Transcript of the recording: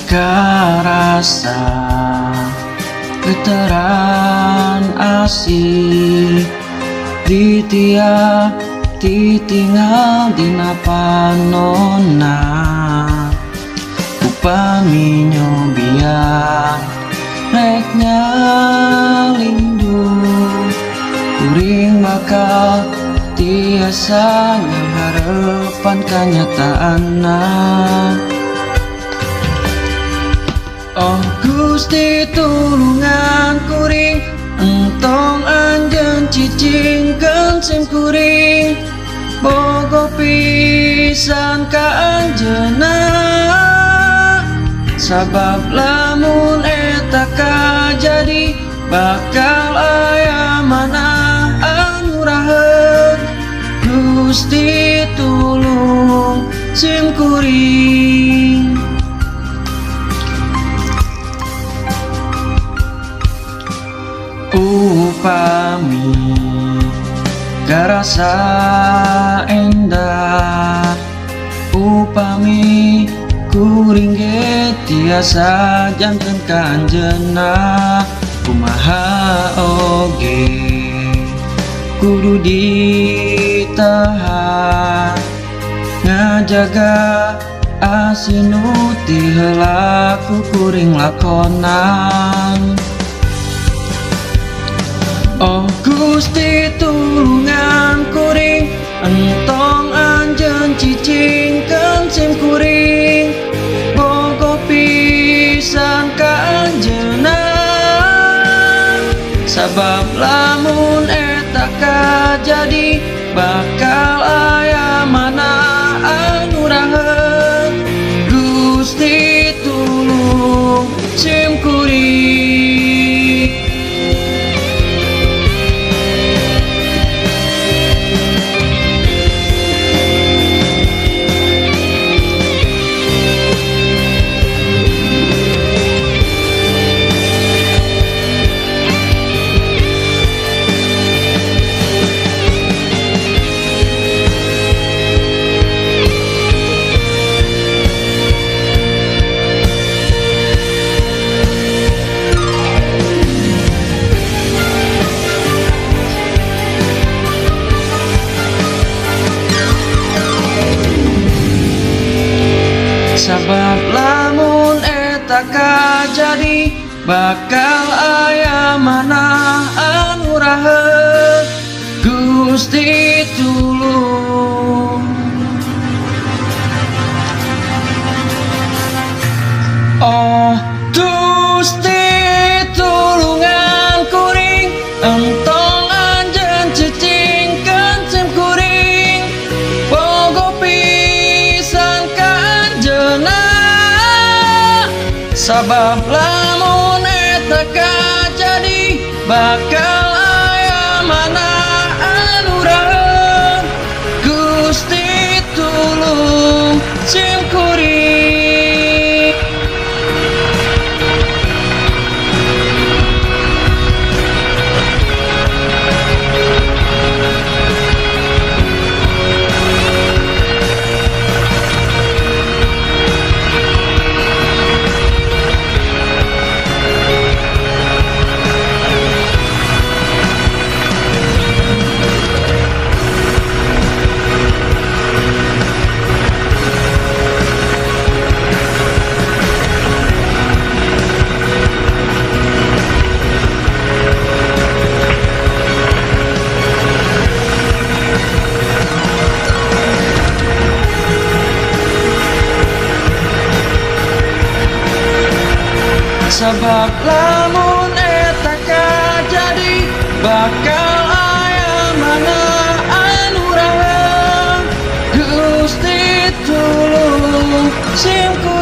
karasa getaran asih tiap ditinggal dina panonna upami nyobiang reknya lindu kuring bakal tiasa harapan kanyataanna. Oh Gusti tulungan kuring entong anjeun cicingkeun sim kuring bogo pisan ka anjeunna sabab lamun eta kajadi bakal aya manah anu raheut. Gusti tulung sim kuring. Upami karasa endah upami kuring ge tiasa janten ka anjeunna kumaha oge kudu ditahan ngajaga asinu ti heula ku kuring lakonan. Oh Gusti tulungan kuring entong anjeun cicingkeun sim kuring bogo pisan ka anjeunna sabab lamun eta kajadi bakal aya manah anu raheut. Gusti tulung sim kuring. Sabab lamun eta kajadi bakal aya manah anu raheut. Gusti tulung. Oh Gusti tulungan kuring entong anjeun cicingkeun sim kuring bogo pisan ka anjeunna sabab lamun eta kajadi bakal aya manah anu raheut. Gusti tulung sim kuring. Sabab lamun eta kajadi bakal aya manah anu raheut. Gusti tulung sim kuring.